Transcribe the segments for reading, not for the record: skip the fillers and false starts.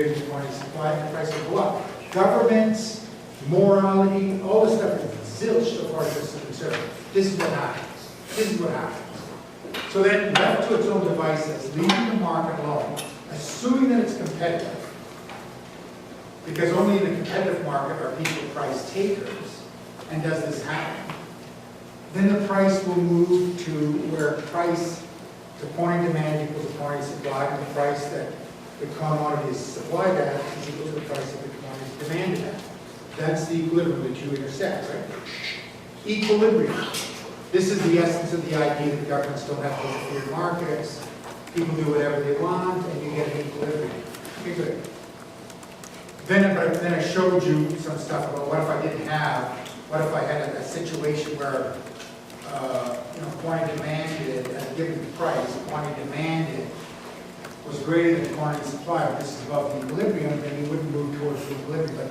greater than quantity supplied, and the price will go up. Governments, morality, all this stuff is zilch so far as this is concerned. This is what happens. This is what happens. So then, left to its own devices, leaving the market alone, assuming that it's competitive, because only in a competitive market are people price takers, and does this happen, then the price will move to where price to quantity demand equals the quantity supplied, and the price that the commodity is supplied at is equal to the price that the commodity is demanded at. That's the equilibrium that you intersect, right? Equilibrium. This is the essence of the idea that governments don't have to interfere in markets, people do whatever they want, and you get an equilibrium. Okay, good. Then I showed you some stuff about what if I didn't have, what if I had a situation where quantity demanded at a given price, quantity demanded was greater than quantity supplied, this is above the equilibrium, then you wouldn't move towards the equilibrium. But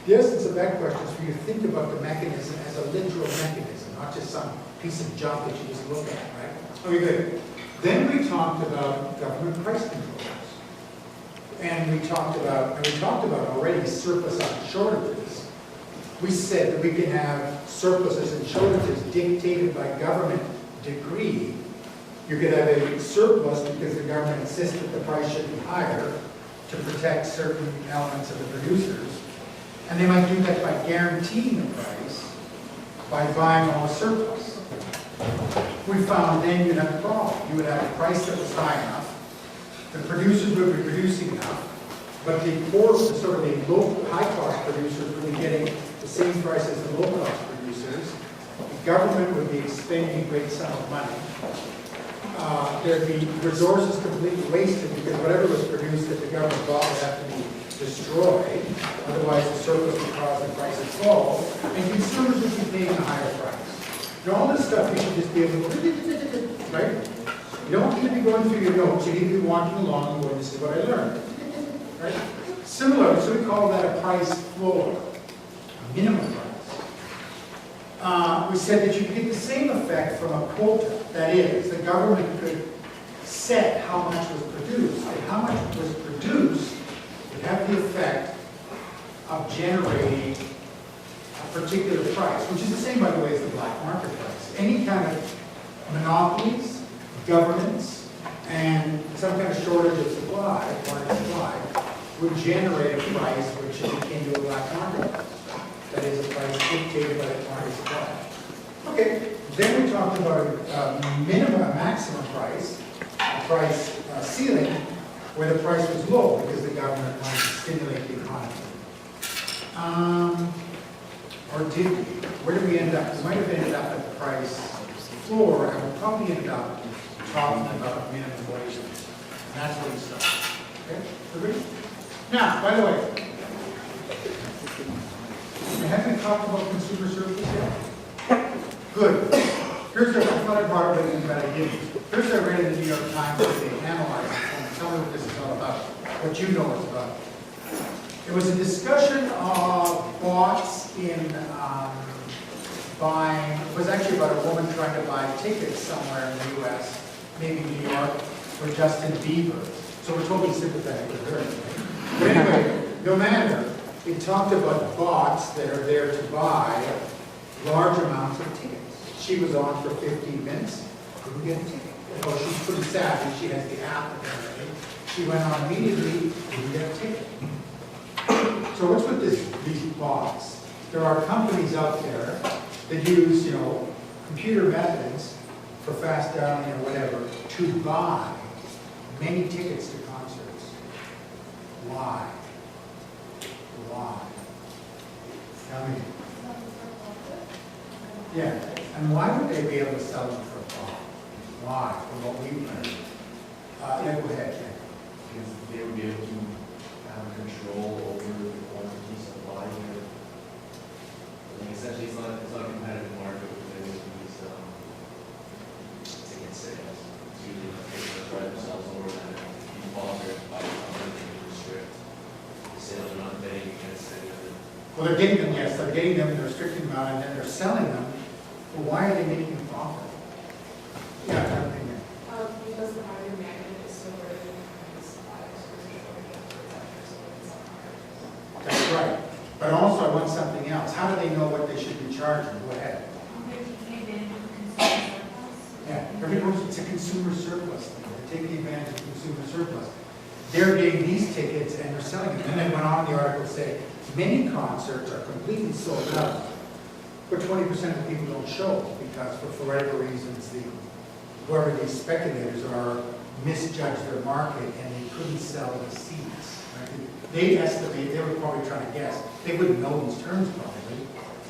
the essence of that question is for you to think about the mechanism as a literal mechanism, not just some piece of junk that you just look at, right? Okay, good. Then we talked about government price controls. And we talked about already surplus on shortages. We said that we can have surpluses and shortages dictated by government decree. You could have a surplus because the government insists that the price should be higher to protect certain elements of the producers. And they might do that by guaranteeing the price by buying all the surplus. We found then you'd have a problem. You would have a price that was high enough. The producers would be producing enough, but the poor, sort of the low, high-cost producers would be getting the same price as the low-cost producers. The government would be expending a great sum of money. There'd be resources completely wasted because whatever was produced that the government bought would have to be destroyed. Otherwise, the surplus would cause the price to fall, and consumers would be paying a higher price. Now, all this stuff you should just be able to, right? You don't need to be going through your notes. You need to be walking along and going, this is what I learned. Right? Similar, so we call that a price floor, a minimum price. We said that you could get the same effect from a quota. That is, the government could set how much was produced, and how much was produced would have the effect of generating a particular price, which is the same, by the way, as the black market price. Any kind of monopolies, governments, and some kind of shortage of supply, quantity supply, would generate a price which is akin to a black market price. That is a price dictated by the quantity supply. Okay, then we talked about a minimum, a maximum price, a price ceiling, where the price was low because the government wanted to stimulate the economy. Or did we? Where did we end up? We might have ended up at the price floor, and we'll probably end up talking about minimum wage. And that's where we start. Okay? Agree? Now, by the way, have we talked about consumer services yet? Good. Here's what I thought I brought it in, but I didn't. Here's what I read in the New York Times where they analyzed it. And tell me what this is all about, what you know it's about. It was a discussion of bots in buying, it was actually about a woman trying to buy tickets somewhere in the U.S., maybe New York, for Justin Bieber. So we're totally sympathetic with her. But anyway, no matter, it talked about bots that are there to buy large amounts of tickets. She was on for 15 minutes, couldn't get a ticket. Oh, she's pretty savvy, she has the app apparently. She went on immediately, didn't get a ticket. So what's with these bots? There are companies out there that use, computer methods for fast dialing or whatever to buy many tickets to concerts. Why? Why? Tell me. Yeah, and why would they be able to sell them for a profit? Why? From what we've learned. Yeah, go ahead, Ken. Because they would be able to have control over the quantity supplied. Essentially, it's not a competitive market with these ticket sales. It's usually they try themselves over that. These bosses by something they restrict. The sales are not betting against any other. Well, they're getting them, yes, they're getting them and they're restricting them out, and then they're selling them. But why are they making a profit? Yeah, I'm thinking. Because the higher demand is so great, and the supply is really short. But also I want something else. How do they know what they should be charging? Go ahead. Yeah, everyone's, it's a consumer surplus thing. They're taking advantage of consumer surplus. They're getting these tickets and they're selling them. And then went on the article to say, many concerts are completely sold out, but 20% of the people don't show because for whatever reasons, whoever these speculators are misjudged their market and they couldn't sell the seats. Right? They estimate, they were probably trying to guess. They wouldn't know these terms probably.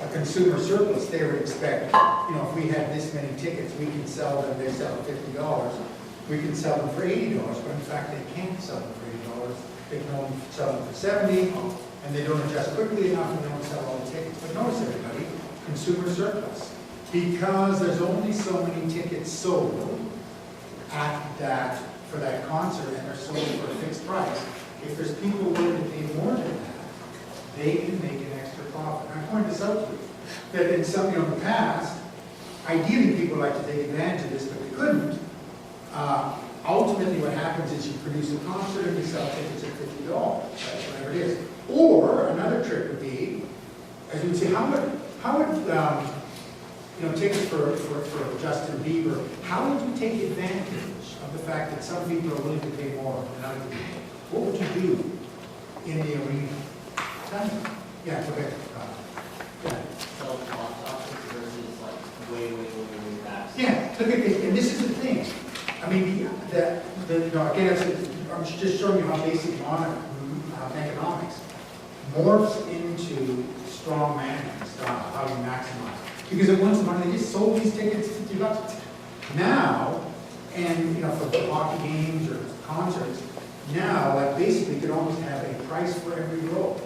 A consumer surplus, they would expect, if we had this many tickets, we can sell them, they sell at $50, we can sell them for $80, but in fact, they can't sell them for $80. They can only sell them for $70, and they don't adjust quickly enough, and they don't sell all the tickets. But notice, everybody, consumer surplus. Because there's only so many tickets sold for that concert, and they're sold for a fixed price, if there's people willing to pay more than that, they can make an extra profit. And I point this out to you, that in some, in the past, ideally people like to take advantage of this, but they couldn't. Ultimately what happens is you produce a concert and you sell tickets at $50, right, whatever it is. Or another trick would be, as you would say, how would tickets for Justin Bieber, how would you take advantage of the fact that some people are willing to pay more than other people? What would you do in the arena? Yeah, go ahead. Yeah. So box office versus like way back. Yeah, look at this, and this is the thing. I mean, again, I'm just showing you how basic economics morphs into strong management style, how you maximize. Because at once upon they just sold these tickets $50. Now, and for hockey games or concerts, now like basically you could almost have a price for every row.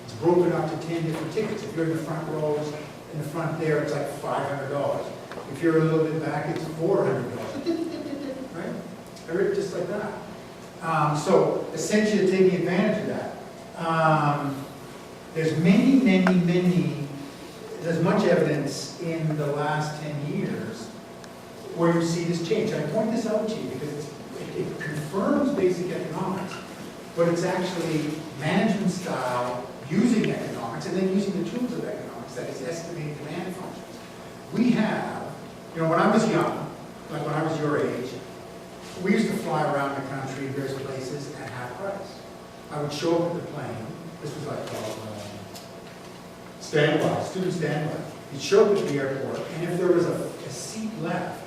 It's broken up to 10 different tickets. If you're in the front rows, in the front there, it's like $500. If you're a little bit back, it's $400. Right? Just like that. So essentially they're taking advantage of that. There's there's much evidence in the last 10 years where you see this change. And I point this out to you because it confirms basic economics, but it's actually management style using economics and then using the tools of economics, that is estimating demand functions. We have, when I was young, like when I was your age, we used to fly around the country in various places at half price. I would show up at the plane, this was like standby, student standby. You'd show up at the airport, and if there was a seat left,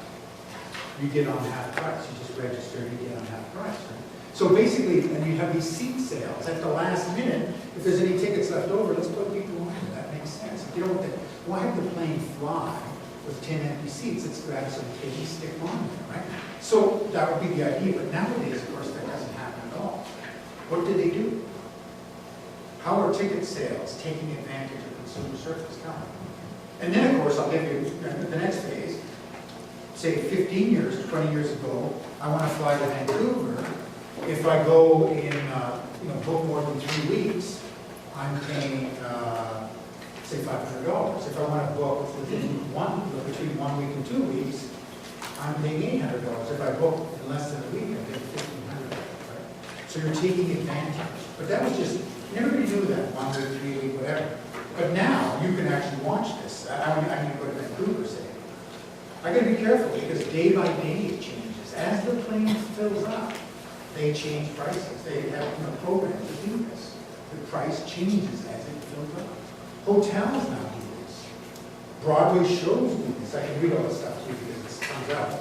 you get on half price. You just register and you get on half price, right? So basically, and you have these seat sales at the last minute. If there's any tickets left over, let's put people on. That makes sense. If you don't, why have the plane fly with 10 empty seats? Let's grab some tickets, stick them on there, right? So that would be the idea. But nowadays, of course, that doesn't happen at all. What do they do? How are ticket sales taking advantage of consumer surplus coming? And then, of course, I'll give you the next phase. Say 15 years, 20 years ago, I want to fly to Vancouver. If I go in, book more than 3 weeks, I'm paying, say $500. If I want to book between 1 week and 2 weeks, I'm paying $800. If I book in less than a week, I'm paying $1,500, right? So you're taking advantage. But that was just, everybody knew that, 1 week, 3 week, whatever. But now, you can actually watch this. I need to go to Vancouver, say. I got to be careful because day by day it changes. As the plane fills up, they change prices. They have programs to do this. The price changes as it fills up. Hotels now do this. Broadway shows do this. I can read all this stuff to you because this comes out.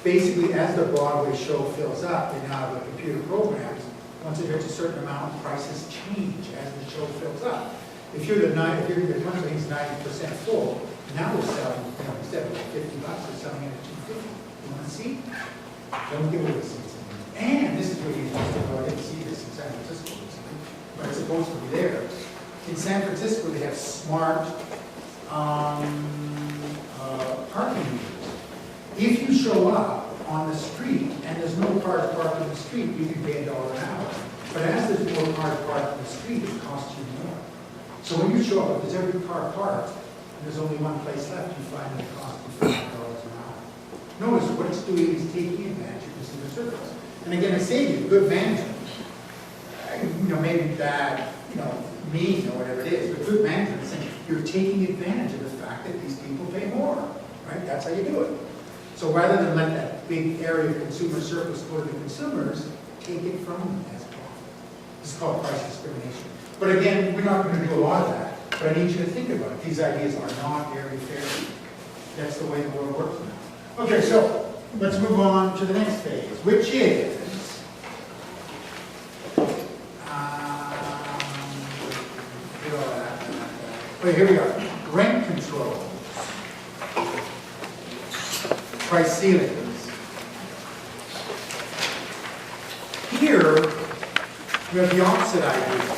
Basically, as the Broadway show fills up, they now have the computer programs. Once it hits a certain amount, prices change as the show fills up. If the company's 90% full, now we're selling, instead of $50, we're selling it at $250. You want to see? Don't give away the seats. And this is really interesting. I didn't see this in San Francisco recently, but it's supposed to be there. In San Francisco, they have smart parking meters. If you show up on the street and there's no cars parked on the street, you can pay $1 an hour. But as there's more cars parked on the street, it costs you more. So when you show up, if there's every car parked, and there's only one place left, you find that it costs you $5 an hour. Notice what it's doing is taking advantage of consumer surplus. And again, I say to you, good management, maybe bad, mean or whatever it is, but good management is saying you're taking advantage of the fact that these people pay more, right? That's how you do it. So rather than let that big area of consumer surplus go to the consumers, take it from them as profit. This is called price discrimination. But again, we're not going to do a lot of that, but I need you to think about it. These ideas are not very fair. That's the way the world works now. Okay, so let's move on to the next phase, which is okay, here we are. Rent control. Price ceilings. Here, we have the opposite idea.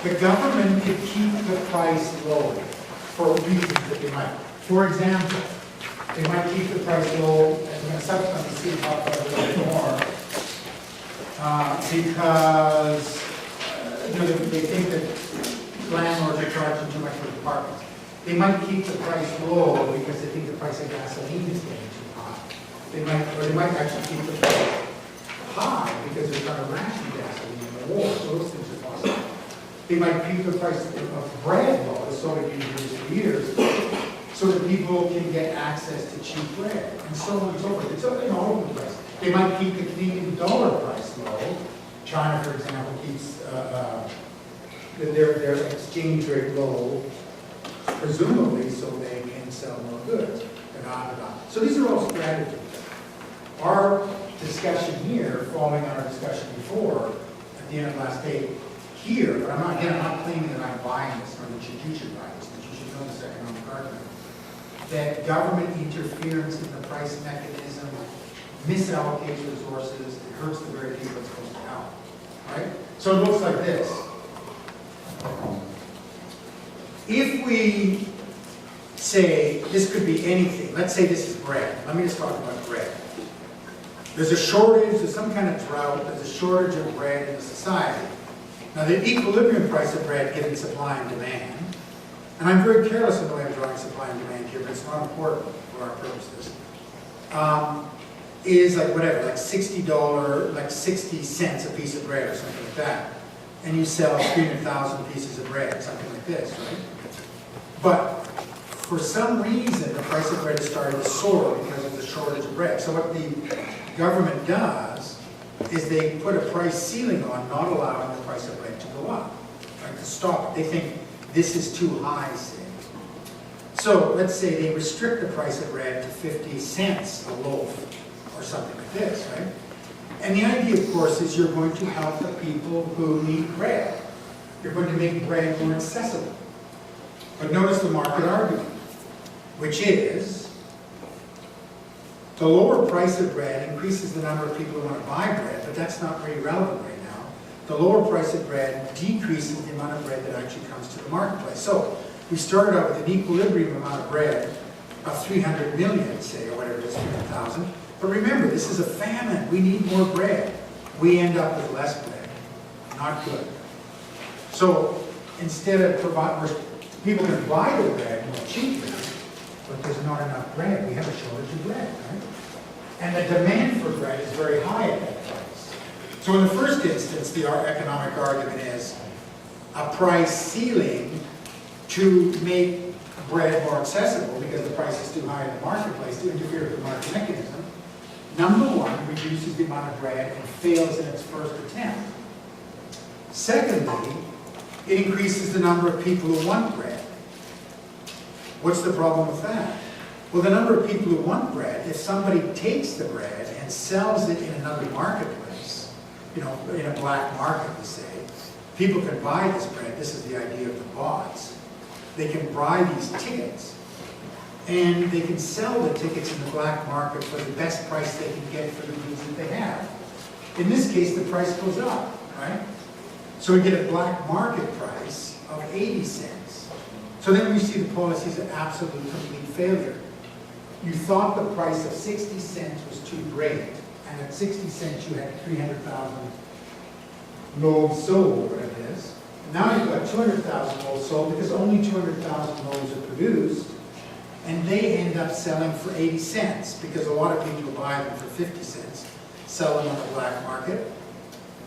The government could keep the price low for reasons that they might. For example, they might keep the price low, and I'm going to subsequently see about that a little bit more, because they think that landlords are charging too much for apartments. They might keep the price low because they think the price of gasoline is getting too high. They might actually keep the price high because they're trying to ration gasoline in the war. So those things are possible. They might keep the price of bread low, the soda being used for years, so that people can get access to cheap bread, and so on and so forth. It's all over the place. They might keep the Canadian dollar price low. China, for example, keeps their exchange rate low, presumably so they can sell more goods. So these are all strategies. Our discussion here, following on our discussion before, at the end of last day, here, but I'm not claiming that I'm buying this, or that you should buy this, but you should know this economic argument, that government interference in the price mechanism misallocates resources, it hurts the very people it's supposed to help, right? So it looks like this. If we say, this could be anything, let's say this is bread. Let me just talk about bread. There's a shortage, there's some kind of drought, there's a shortage of bread in the society. Now the equilibrium price of bread given supply and demand, and I'm very careless in the way I'm drawing supply and demand here, but it's not important for our purposes, is like whatever, like $60, like 60 cents a piece of bread or something like that. And you sell 300,000 pieces of bread, something like this, right? But for some reason, the price of bread has started to soar because of the shortage of bread. So what the government does is they put a price ceiling on, not allowing the price of bread to go up, right, to stop it. They think this is too high, say. So let's say they restrict the price of bread to 50 cents a loaf or something like this, right? And the idea, of course, is you're going to help the people who need bread. You're going to make bread more accessible. But notice the market argument, which is the lower price of bread increases the number of people who want to buy bread, but that's not very relevant right now. The lower price of bread decreases the amount of bread that actually comes to the marketplace. So we started out with an equilibrium amount of bread of 300 million, say, or whatever it is, 300,000. But remember, this is a famine. We need more bread. We end up with less bread. Not good. So instead of providing, people can buy the bread more cheaply, but there's not enough bread. We have a shortage of bread, right? And the demand for bread is very high at that price. So in the first instance, the economic argument is a price ceiling to make bread more accessible because the price is too high in the marketplace to interfere with the market mechanism. Number one, reduces the amount of bread and fails in its first attempt. Secondly, it increases the number of people who want bread. What's the problem with that? Well, the number of people who want bread, if somebody takes the bread and sells it in another marketplace, you know, in a black market, we say, people can buy this bread. This is the idea of the bots. They can buy these tickets, and they can sell the tickets in the black market for the best price they can get for the goods that they have. In this case, the price goes up, right? So we get a black market price of 80 cents. So then we see the policy is an absolute complete failure. You thought the price of 60 cents was too great, and at 60 cents you had 300,000 loaves sold, whatever it is. Now you've got 200,000 loaves sold because only 200,000 loaves are produced, and they end up selling for 80 cents because a lot of people buy them for 50 cents, sell them on the black market,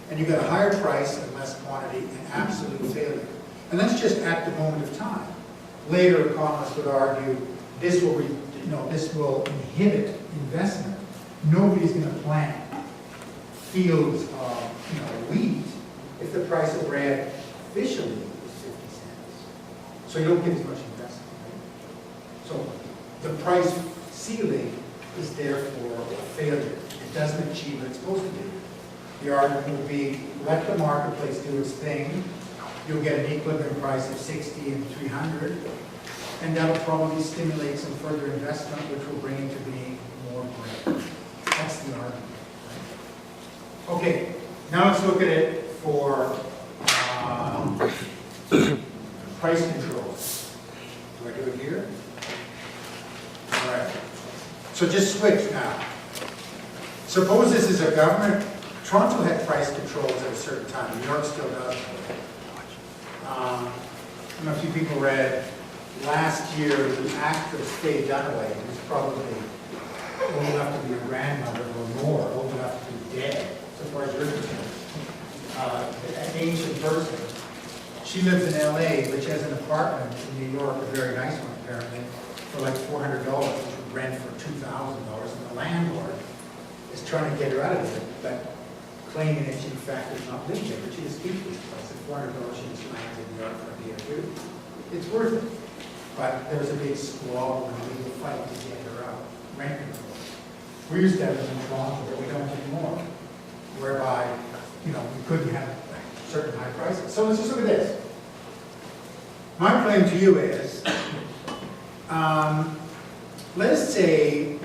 and you got a higher price and less quantity, and absolute failure. And that's just at the moment of time. Later, economists would argue this will, this will inhibit investment. Nobody's going to plant fields of, wheat if the price of bread officially is 50 cents. So you don't get as much investment, right? So the price ceiling is therefore a failure. It doesn't achieve what it's supposed to do. The argument will be, let the marketplace do its thing. You'll get an equilibrium price of 60 and 300, and that'll probably stimulate some further investment, which will bring into being more bread. That's the argument. Right? Okay, now let's look at it for price controls. Do I do it here? All right. So just switch now. Suppose this is a government. Toronto had price controls at a certain time. New York still does. I don't know if you people read last year the actress Faye Dunaway, who's probably old enough to be a grandmother or more, old enough to be dead, so far as you're concerned. An ancient person. She lives in LA, which has an apartment in New York, a very nice one apparently, for like $400, which would rent for $2,000, and the landlord is trying to get her out of it, but claiming that she in fact does not live there, but she just keeps this place. At $400, she just lands in New York for a day or two. It's worth it. But there was a big squabble and a legal fight to get her out, rent control. We used to have it in Toronto, but we don't anymore, whereby, we couldn't have certain high prices. So let's just look at this. My claim to you is, let's say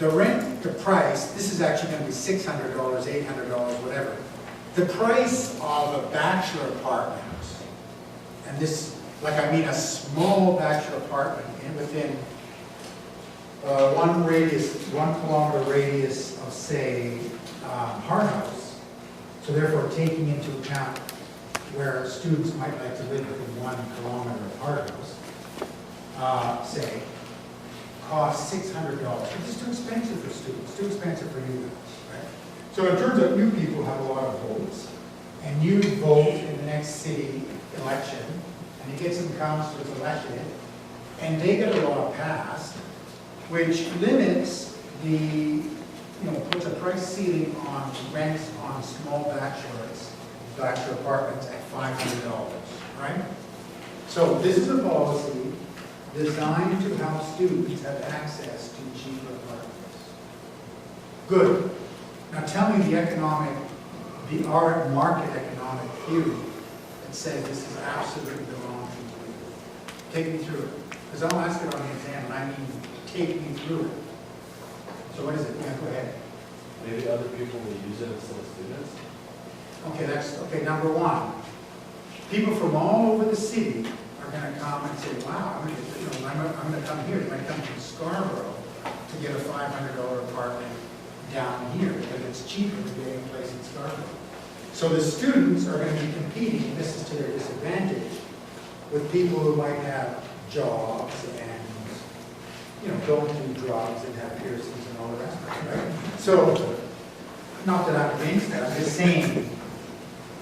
the price, this is actually going to be $600, $800, whatever. The price of a bachelor apartment, and this, a small bachelor apartment within 1 kilometer radius of, say, Hard House. So therefore, taking into account where students might like to live within 1 kilometer of Hard House, say, costs $600. It's too expensive for students, too expensive for you guys, right? So it turns out you people have a lot of votes, and you vote in the next city election, and you get some councillors elected, and they get a law passed, which limits the, puts a price ceiling on rents on small bachelor apartments at $500, right? So this is a policy designed to help students have access to cheaper apartments. Good. Now tell me the market economic theory that says this is absolutely the wrong thing to do. Take me through it. Because I'll ask it on the exam, and I mean take me through it. So what is it? Yeah, go ahead. Maybe other people will use it instead of students. Okay, number one. People from all over the city are going to come and say, wow, I'm going to come here. You might come from Scarborough to get a $500 apartment down here because it's cheaper than getting a place in Scarborough. So the students are going to be competing, and this is to their disadvantage, with people who might have jobs and, don't do drugs and have piercings and all the rest of it, right? So, not that I'm against that, I'm just saying,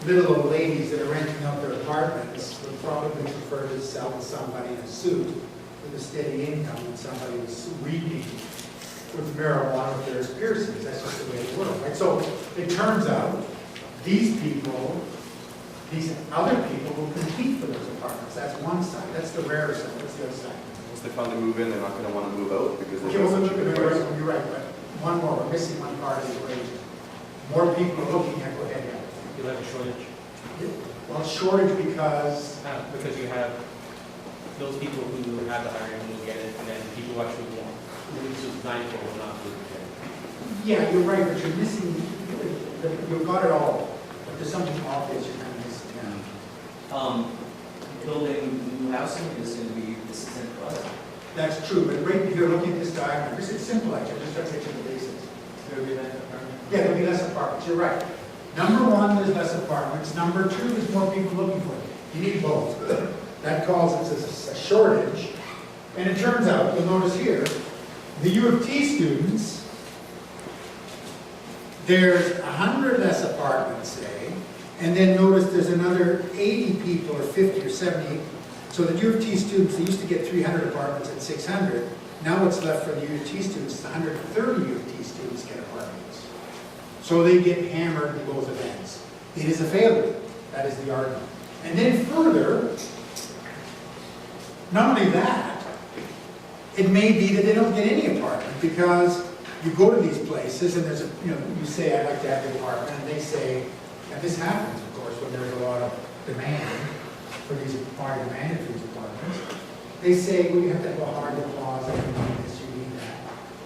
little old ladies that are renting out their apartments would probably prefer to sell to somebody in a suit with a steady income than somebody who's reeking with marijuana with their piercings. That's just the way it works, right? So it turns out these other people will compete for those apartments. That's one side. That's the rare side. That's the other side. Once they finally move in, they're not going to want to move out because they Okay, have well, such a good price. you're right, but one more. We're missing one part of the equation. More people are looking at, go ahead, yeah. You have a shortage, Well, shortage because, because you have those people who have the hiring will get it, and then people who actually want, who's designed for will not do it. yeah, you're right, but you're missing, you've got it all. But there's something obvious you're kind of missing. Building new housing is going to be, this is in cost. That's true, but right here, looking at this diagram, this is simple, actually, just trying to get to the basics. Yeah, there'll be less apartments, you're right. Number one, there's less apartments. Number two, there's more people looking for it. You need both. That causes a shortage. And it turns out, you'll notice here, the U of T students, there's 100 less apartments, say, And then notice there's another 80 people or 50 or 70. So the U of T students, they used to get 300 apartments at 600. Now what's left for the U of T students is 130 U of T students get apartments. So they get hammered in both events. It is a failure. That is the argument. And then further, not only that, it may be that they don't get any apartment because you go to these places and there's a, you say, I'd like to have an apartment, and they say, and this happens, of course, when there's a lot of demand for these, high demand for these apartments. They say, well, you have to have a hard deposit, you need this, you need that.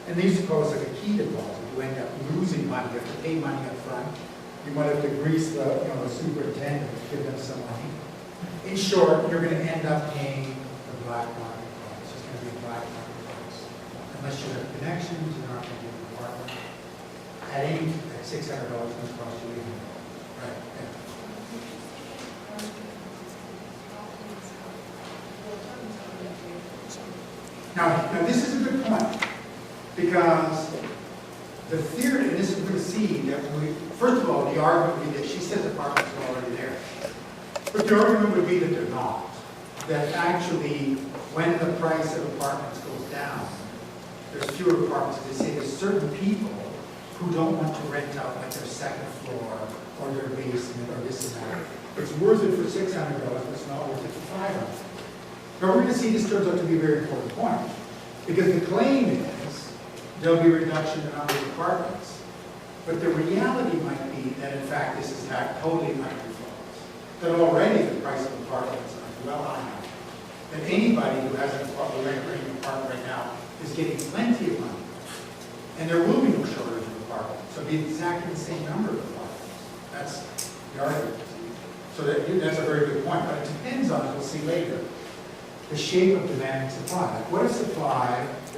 And they used to call it like a key deposit. You end up losing money, you have to pay money up front. You might have to grease the, the superintendent to give them some money. In short, you're going to end up paying the black market price. It's going to be a black market price. Unless you have connections, you're not going to get an apartment. At $600, it's going to cost you $800. Right, yeah. Now this is a good point, because the theory, and this is going to see that first of all, the argument would be that she says apartments are already there. But the argument would be that they're not. That actually, when the price of apartments goes down, there's fewer apartments. They say there's certain people who don't want to rent out like their second floor or their basement or this and that. It's worth it for $600, but it's not worth it for $500. Now we're going to see this turns out to be a very important point, because the claim is there'll be a reduction in the number of apartments, but the reality might be that in fact this is totally uncontrolled. That already the price of apartments are well high enough that anybody who has an apartment right now is getting plenty of money, and there will be no shortage of apartments. So it'll be exactly the same number of apartments. That's the argument. So that's a very good point, but it depends on, as we'll see later, the shape of demand and supply. Like what if the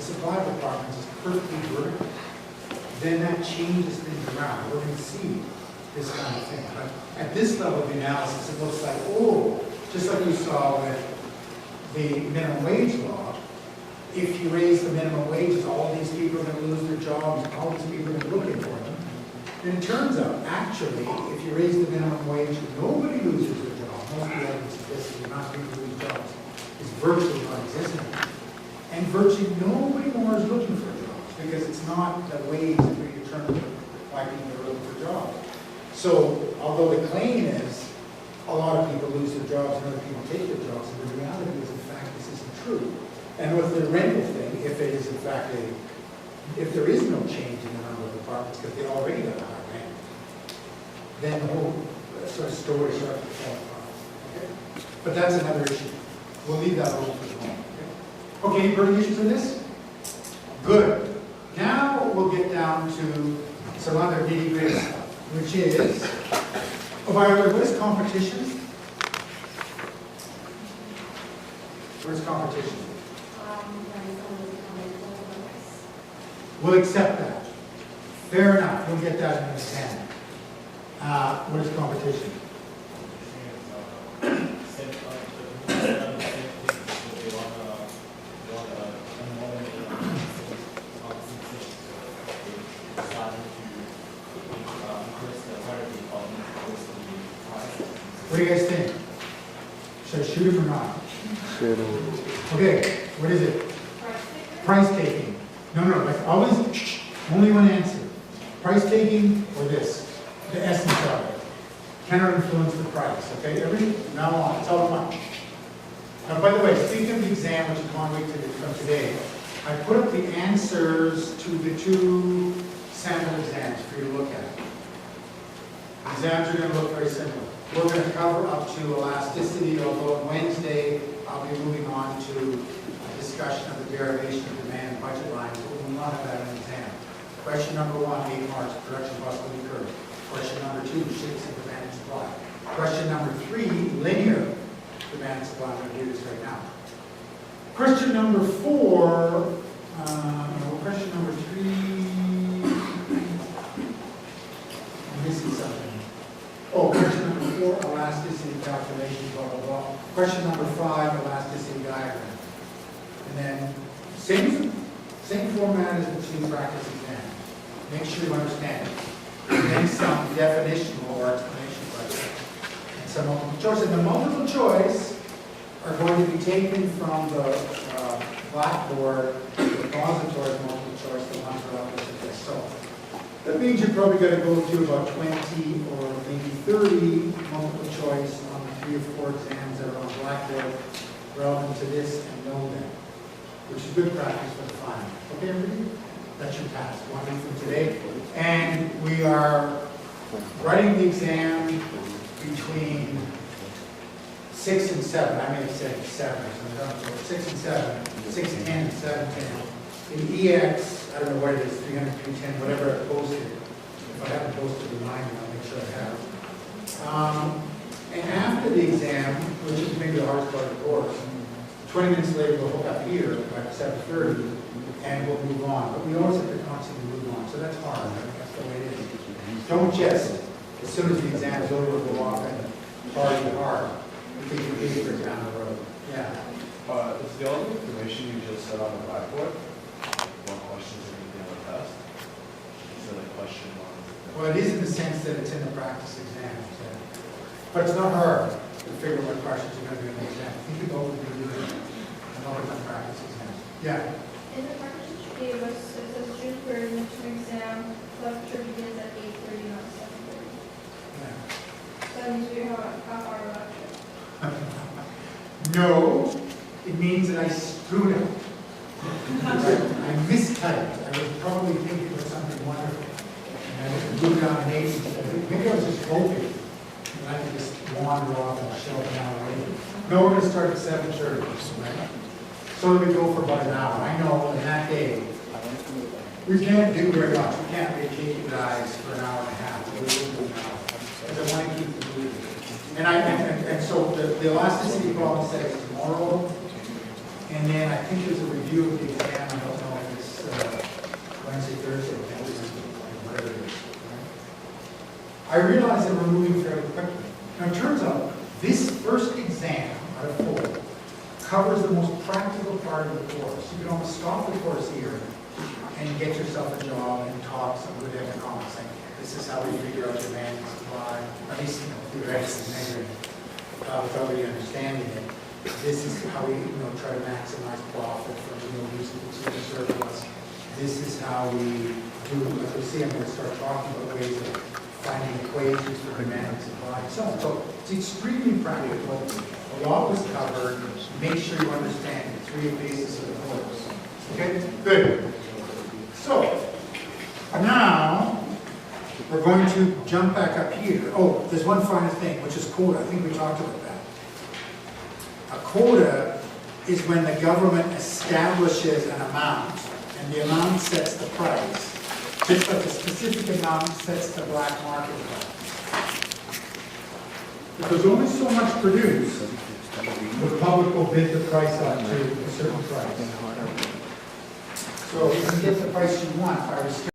supply of apartments is perfectly vertical? Then that changes things around. We're going to see this kind of thing. But at this level of the analysis, it looks like, oh, just like you saw with the minimum wage law, if you raise the minimum wages, all these people are going to lose their jobs, and all these people are going to be looking for them. And it turns out, actually, if you raise the minimum wage, nobody loses their job. Most of the evidence suggests that the amount of people who lose jobs is virtually non-existent. And virtually nobody more is looking for jobs, because it's not the wage that we determine why people are looking for jobs. So, although the claim is a lot of people lose their jobs and other people take their jobs, and the reality is, in fact, this isn't true. And with the rental thing, if it is in fact if there is no change in the number of apartments because they already got a high rent, then the whole sort of story starts to fall apart. Okay? But that's another issue. We'll leave that open for the moment. Okay, any burning issues in this? Good. Now we'll get down to some other nitty-gritty stuff, which is, oh, by the way, what is competition? What is competition? We'll accept that. Fair enough. We'll get that in the exam. What is competition? What do you guys think? Should I shoot him or not? Shoot him. Okay, what is it? Price taking. No, like always, only one answer. Price taking or this? The essence of it. Cannot influence the price, okay? Now on, it's all one. Now, by the way, speaking of the exam, which is one week from today, I put up the answers to the 2 sample exams for you to look at. The exams are going to look very similar. We're going to cover up to elasticity, although on Wednesday, I'll be moving on to a discussion of the derivation of demand and budget lines, but we will not have that in the exam. Question number 1, 8 marks, production possibility curve. Question number 2, shapes of demand and supply. Question number 3, linear demand and supply. I'm going to do this right now. Question number 4, question number 3, I'm missing something. Oh, question number 4, elasticity calculation, blah, blah, blah. Question number 5, elasticity diagram. And then, same format as the 2 practice exams. Make sure you understand it. And then some definitional or explanation questions. some multiple choice, and the multiple choice are going to be taken from the Blackboard repository of multiple choice, the ones that are up with this. So that means you're probably going to go through about 20 or maybe 30 multiple choice on the 3 or 4 exams that are on Blackboard relevant to this and know them, which is good practice for the final. Okay, everybody? That's your task, 1 week from today. And we are writing the exam between 6 and 7. I may have said 7 or something. 6 and 7, 6:10 and 7:10. In EX, I don't know what it is, 300, 310, whatever I posted. If I haven't posted, remind me, I'll make sure I have. And after the exam, which is maybe the hardest part of the course, 20 minutes later, we'll hook up here at 7:30, and we'll move on. But we always have to constantly move on, so that's hard. That's the way it is. Don't just, as soon as the exam is over, go off and party hard. We take your paper down the road. Yeah. Is the only information you just said on the Blackboard, one question is anything on the test? Is it a question on? Well, it is in the sense that it's in the practice exam, so. But it's not hard to figure out what questions you're going to do in the exam. Think about what you're doing and all the practice exams. Yeah. In the package that you gave us, it says June 3rd, midterm exam, lecture begins at 8:30, not 7:30. Yeah. So that means we have a half-hour lecture. No, it means that I screwed up. I mistyped. I was probably thinking of something wonderful. And I blew down an 8. Maybe I was just hoping that I could just wander off and show up an hour later. No, we're going to start at 7:30. Right? So we go for about an hour. I know in that day, we can't do very much. We can't vacate you guys for an hour and a half. We will do an hour. Because I want to keep the moving. And so the elasticity problem says tomorrow. And then I think there's a review of the exam. I don't know if it's Wednesday, Thursday, whatever it is. Right? I realize that we're moving fairly quickly. Now it turns out this first exam out of 4 covers the most practical part of the course. You can almost stop the course here and get yourself a job and talk some good economics. Like, this is how we figure out demand and supply, at least theoretically measuring without really understanding it. This is how we try to maximize profit from using consumer surplus. This is how we do, as we see, I'm going to start talking about ways of finding equations for demand and supply and so on. So it's extremely practical. A lot was covered. Make sure you understand the 3 phases of the course. Okay, good. So now we're going to jump back up here. Oh, there's one final thing, which is quota. I think we talked about that. A quota is when the government establishes an amount, and the amount sets the price, just like the specific amount sets the black market price. If there's only so much produced, the public will bid the price up to a certain price. So if you get the price you want by